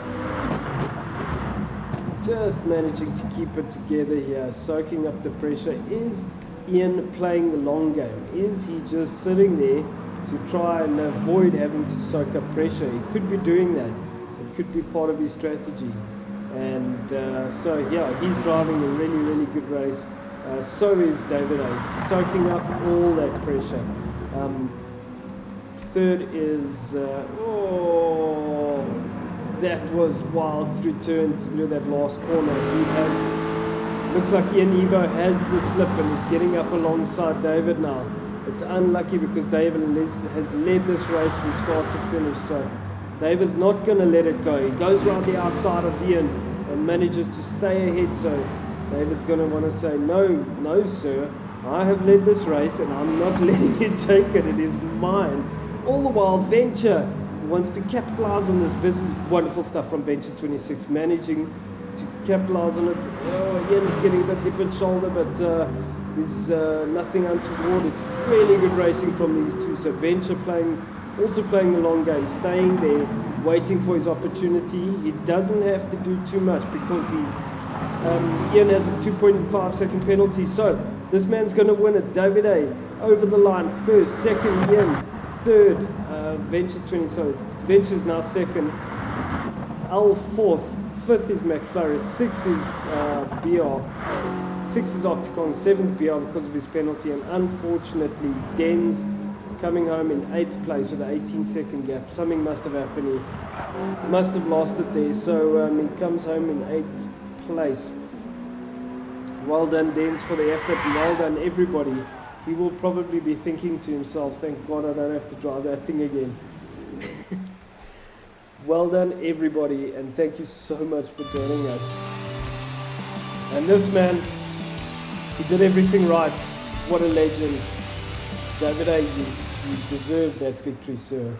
just managing to keep it together here, soaking up the pressure. Is Ian playing the long game? Is he just sitting there to try and avoid having to soak up pressure? He could be doing that. It could be part of his strategy. And so yeah, he's driving a really, really good race. So is David A, soaking up all that pressure. Third is that was wild through that last corner. He has, looks like Ian Evo has the slip and is getting up alongside David now. It's unlucky because David has led this race from start to finish, so David's not going to let it go. He goes around the outside of Ian and manages to stay ahead, so David's going to want to say, no sir, I have led this race and I'm not letting you take it, it is mine. All the while Venture wants to capitalize on this. This is wonderful stuff from Venture 26, managing to capitalize on it. Ian is getting a bit hip and shoulder, but there's nothing untoward. It's really good racing from these two. So Venture also playing the long game, staying there, waiting for his opportunity. He doesn't have to do too much because Ian has a 2.5 second penalty. So this man's going to win it. David A over the line first, second Ian, third Venture 20. So Venture is now second. Al fourth. Fifth is McFlurry. Sixth is BR. 6 is Octagon, 7th BR because of his penalty, and unfortunately Denz coming home in 8th place with an 18-second gap. Something must have happened. He must have lost it there, so he comes home in 8th place. Well done Denz for the effort, and well done everybody. He will probably be thinking to himself, thank God I don't have to drive that thing again. Well done everybody, and thank you so much for joining us. And this man, he did everything right. What a legend. Davide, you deserve that victory, sir.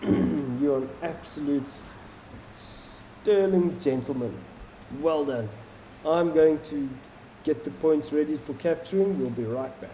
You're an absolute sterling gentleman. Well done. I'm going to get the points ready for capturing. We'll be right back.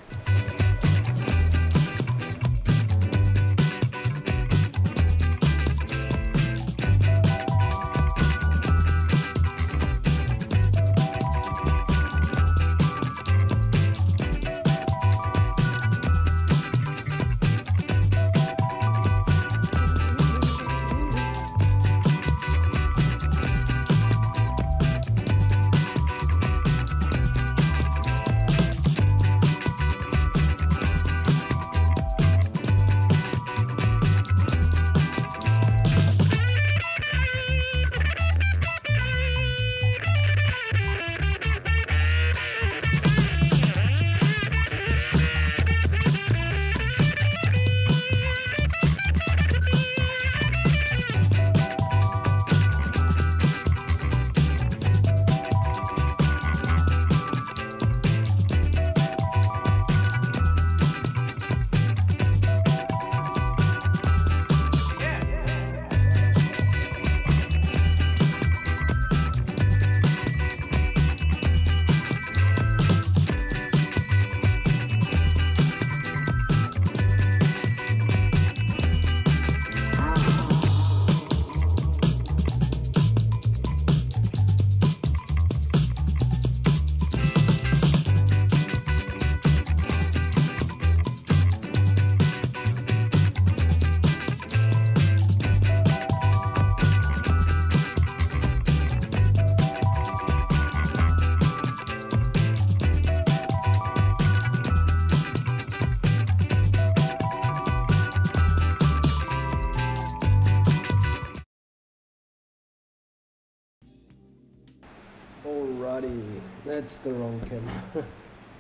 Alrighty, that's the wrong camera.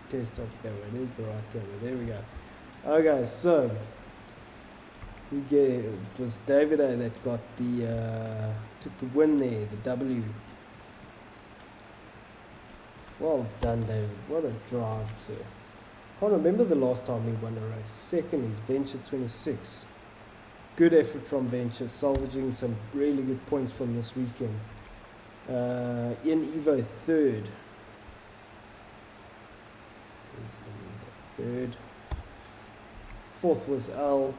Test off camera, it is the right camera, there we go. Okay, so it was Davide that got the took the win there, the W. Well done David, what a drive sir. Can't remember the last time he won a race. Second is Venture 26. Good effort from Venture, salvaging some really good points from this weekend. Ian Evo third. Fourth was Al.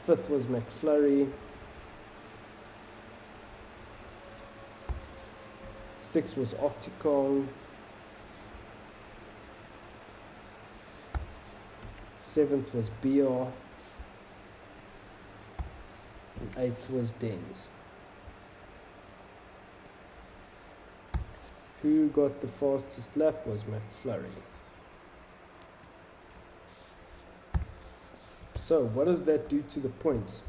Fifth was McFlurry. Sixth was Octagon. Seventh was BR. And 8th was Denz. Who got the fastest lap was McFlurry. So what does that do to the points?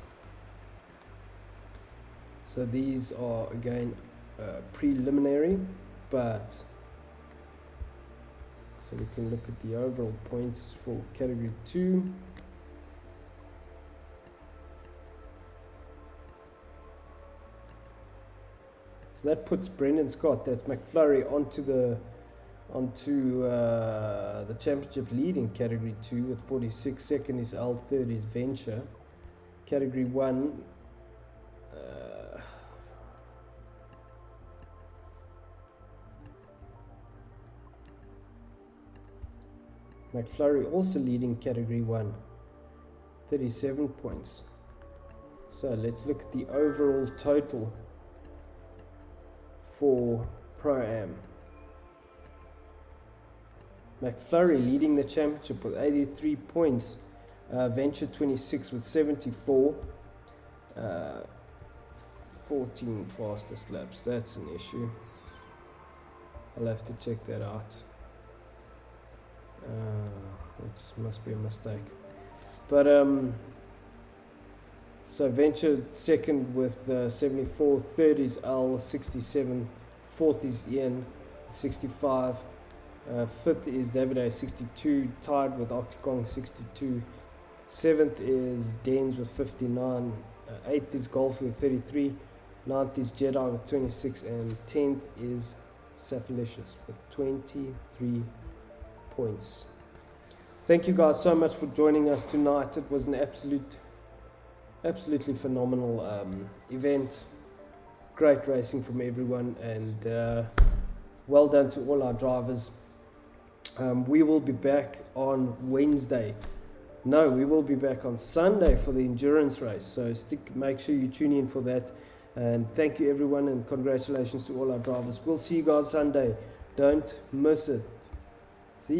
So these are again preliminary, but so we can look at the overall points for category 2. So that puts Brendan Scott, that's McFlurry, onto the championship lead in category 2 with 46. Second is Al, third is Venture. Category 1, McFlurry also leading category 1, 37 points. So let's look at the overall total for Pro-Am. McFlurry leading the championship with 83 points. Venture 26 with 74. 14 fastest laps, that's an issue. I'll have to check that out. It must be a mistake. But so Venture second with 74, third is L 67, fourth is Ian 65, fifth is Davide 62, tied with Octocong 62, seventh is Dens with 59, eighth is Golf with 33, ninth is Jedi with 26, and 10th is Saphalicious with 23 points. Thank you guys so much for joining us tonight. It was an absolutely phenomenal event. Great racing from everyone, and well done to all our drivers. We will be back on Wednesday. No, we will be back on Sunday for the endurance race. So make sure you tune in for that. And thank you everyone, and congratulations to all our drivers. We'll see you guys Sunday. Don't miss it.